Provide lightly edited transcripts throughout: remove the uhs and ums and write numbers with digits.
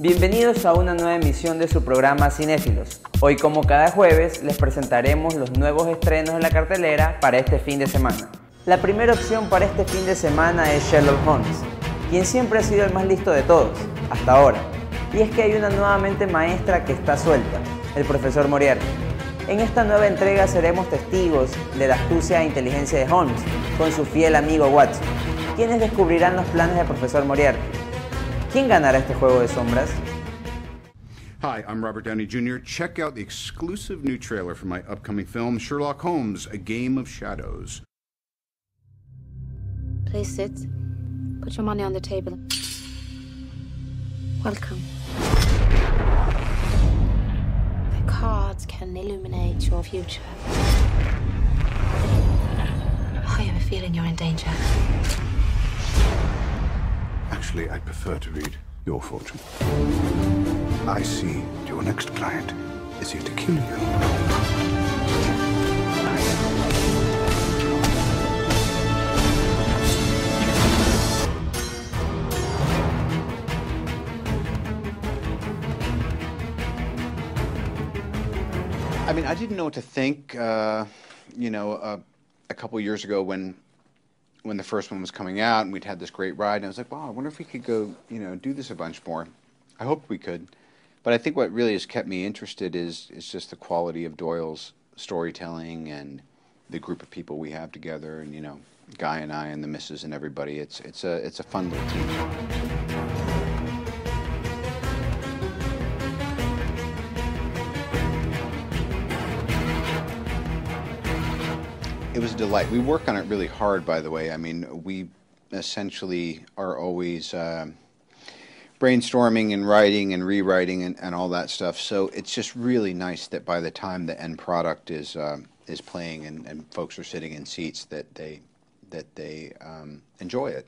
Bienvenidos a una nueva emisión de su programa Cinéfilos. Hoy, como cada jueves, les presentaremos los nuevos estrenos en la cartelera para este fin de semana. La primera opción para este fin de semana es Sherlock Holmes, quien siempre ha sido el más listo de todos, hasta ahora. Y es que hay una nueva mente maestra que está suelta, el profesor Moriarty. En esta nueva entrega seremos testigos de la astucia e inteligencia de Holmes con su fiel amigo Watson, quienes descubrirán los planes del profesor Moriarty. ¿Quién ganará este juego de sombras? Hi, I'm Robert Downey Jr. Check out the exclusive new trailer for my upcoming film, Sherlock Holmes, A Game of Shadows. Please sit. Put your money on the table. Welcome. The cards can illuminate your future. I have a feeling you're in danger. Actually, I prefer to read your fortune. I see your next client is here to kill you. I mean, I didn't know what to think, a couple years ago when the first one was coming out and we'd had this great ride, and I was like, wow, I wonder if we could go, do this a bunch more. I hoped we could. But I think what really has kept me interested is just the quality of Doyle's storytelling and the group of people we have together, and, Guy and I and the missus and everybody. It's a fun little team. It was a delight. We work on it really hard, by the way. I mean, we essentially are always brainstorming and writing and rewriting and all that stuff. So it's just really nice that by the time the end product is playing and folks are sitting in seats that they enjoy it.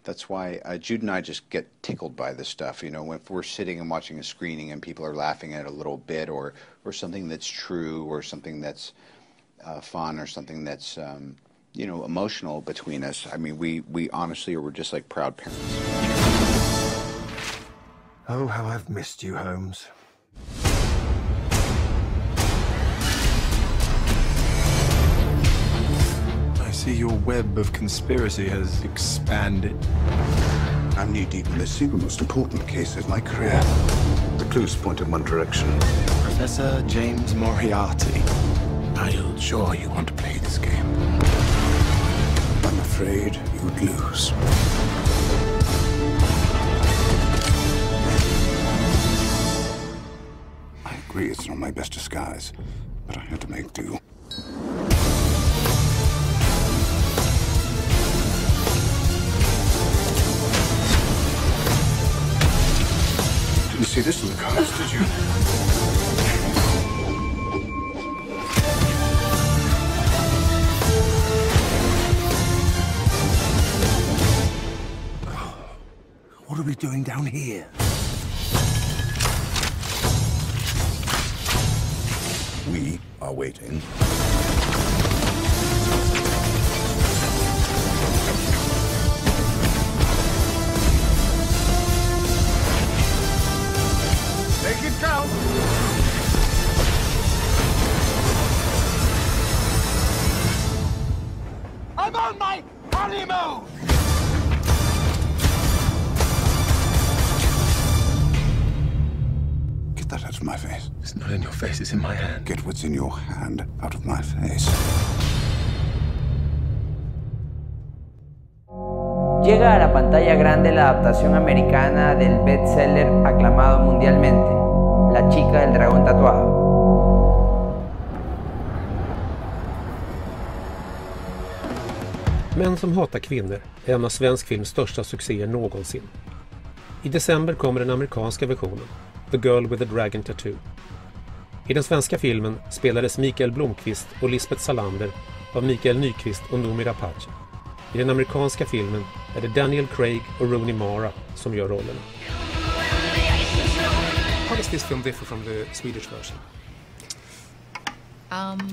That's why Jude and I just get tickled by this stuff. If we're sitting and watching a screening and people are laughing at it a little bit, or something that's true, or something that's fun, or something that's emotional between us. I mean, we honestly we're just like proud parents. Oh, how I've missed you, Holmes. I see your web of conspiracy has expanded. I'm knee-deep in the single most important case of my career. The clues point in one direction. Professor James Moriarty. Are you sure you want to play this game? I'm afraid you'd lose. I agree it's not my best disguise, but I had to make do. Didn't see this in the cards, did you? What are we doing down here? We are waiting. Make it count! I'm on my honeymoon! Get that out of my face. It's not in your face, it's in my hand. Get what's in your hand out of my face. Llega a la pantalla grande la adaptación americana del bestseller aclamado mundialmente, La chica del dragón tatuado. Män som hatar kvinnor är en av svensk films största succéer någonsin. I december kommer den amerikanska versionen, The Girl with the Dragon Tattoo. I den svenska filmen spelades Mikael Blomqvist och Lisbeth Salander av Mikael Nyqvist och Noomi Rapace. I den amerikanska filmen är det Daniel Craig och Rooney Mara som gör rollerna. How does this film differ from the Swedish version?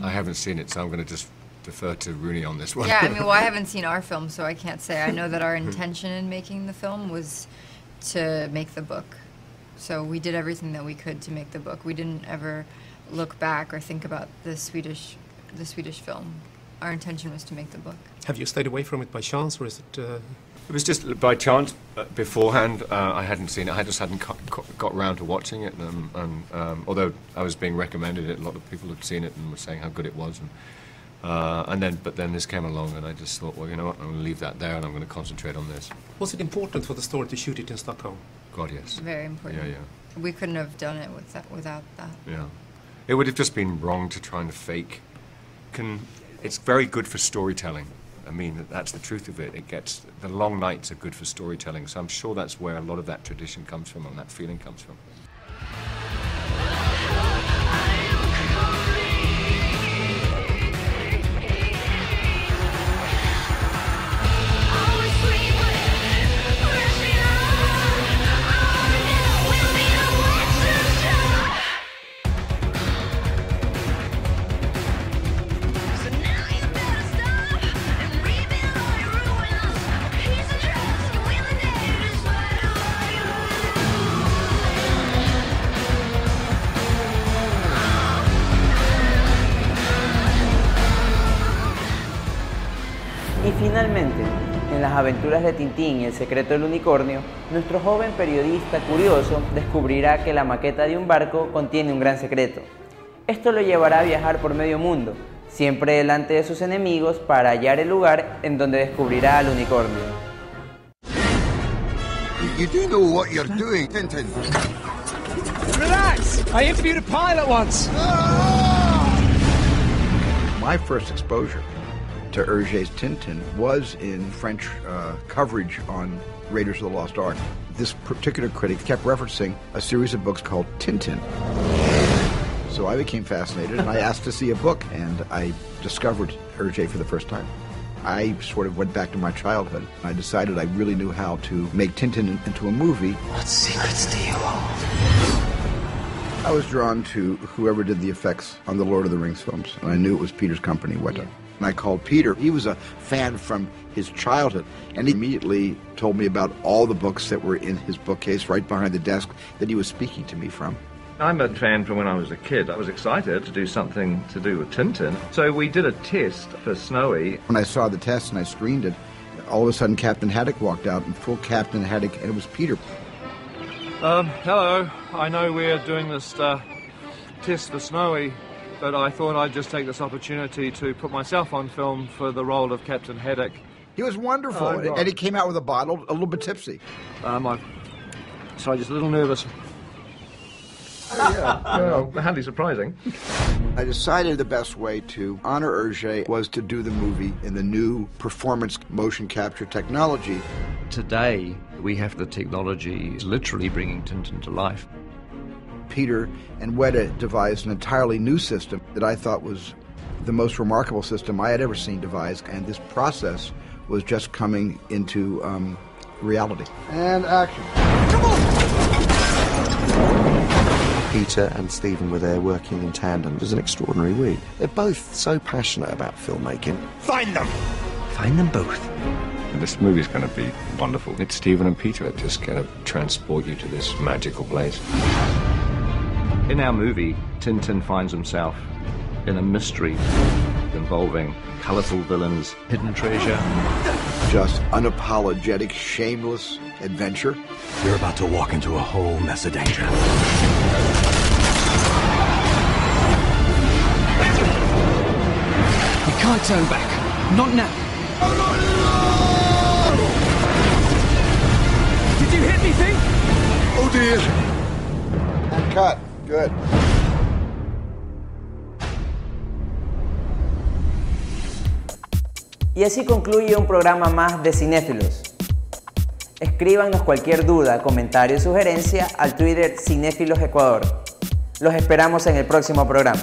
I haven't seen it, so I'm going to just defer to Rooney on this one. Yeah, I mean, well, I haven't seen our film, so I can't say. I know that our intention in making the film was to make the book So we did everything that we could to make the book. We didn't ever look back or think about the Swedish film. Our intention was to make the book. Have you stayed away from it by chance, or is it... It was just by chance. Beforehand, I hadn't seen it. I just hadn't got round to watching it. And although I was being recommended it, a lot of people had seen it and were saying how good it was. But then this came along, and I just thought, well, you know what? I'm going to leave that there, and I'm going to concentrate on this. Was it important for the story to shoot it in Stockholm? God, yes. Very important. Yeah. We couldn't have done it without that. Yeah. It would have just been wrong to try and fake. It's very good for storytelling. I mean, that's the truth of it. The long nights are good for storytelling, so I'm sure that's where a lot of that tradition comes from and that feeling comes from. Y finalmente, en las aventuras de Tintín y el secreto del unicornio, nuestro joven periodista curioso descubrirá que la maqueta de un barco contiene un gran secreto. Esto lo llevará a viajar por medio mundo, siempre delante de sus enemigos para hallar el lugar en donde descubrirá al unicornio. You do know what you're doing, Tintin. Relax! I interviewed a pilot once. My first exposure to Hergé's Tintin was in French coverage on Raiders of the Lost Ark. This particular critic kept referencing a series of books called Tintin. So I became fascinated and I asked to see a book, and I discovered Hergé for the first time. I sort of went back to my childhood. I decided I really knew how to make Tintin into a movie. What secrets do you hold? I was drawn to whoever did the effects on the Lord of the Rings films, and I knew it was Peter's company, Weta. Yeah. And I called Peter. He was a fan from his childhood, and he immediately told me about all the books that were in his bookcase right behind the desk that he was speaking to me from. I'm a fan from when I was a kid. I was excited to do something to do with Tintin. So we did a test for Snowy. When I saw the test and I screened it, all of a sudden Captain Haddock walked out, in full Captain Haddock, and it was Peter. Hello. I know we're doing this test for Snowy, but I thought I'd just take this opportunity to put myself on film for the role of Captain Haddock. He was wonderful, and he came out with a bottle, a little bit tipsy. Sorry, just a little nervous. Hardly surprising. I decided the best way to honor Hergé was to do the movie in the new performance motion capture technology. Today, we have the technology literally bringing Tintin to life. Peter and Weta devised an entirely new system that I thought was the most remarkable system I had ever seen devised, and this process was just coming into reality. And action. Come on! Peter and Stephen were there working in tandem. It was an extraordinary week. They're both so passionate about filmmaking. Find them! Find them both. This movie's going to be wonderful. It's Stephen and Peter that just kind of transport you to this magical place. In our movie, Tintin finds himself in a mystery involving colourful villains, hidden treasure. Just unapologetic, shameless adventure. You're about to walk into a whole mess of danger. You can't turn back. Not now. Did you hit anything? Oh dear. And cut. Good. Y así concluye un programa más de Cinéfilos. Escríbanos cualquier duda, comentario o sugerencia al Twitter Cinéfilos Ecuador. Los esperamos en el próximo programa.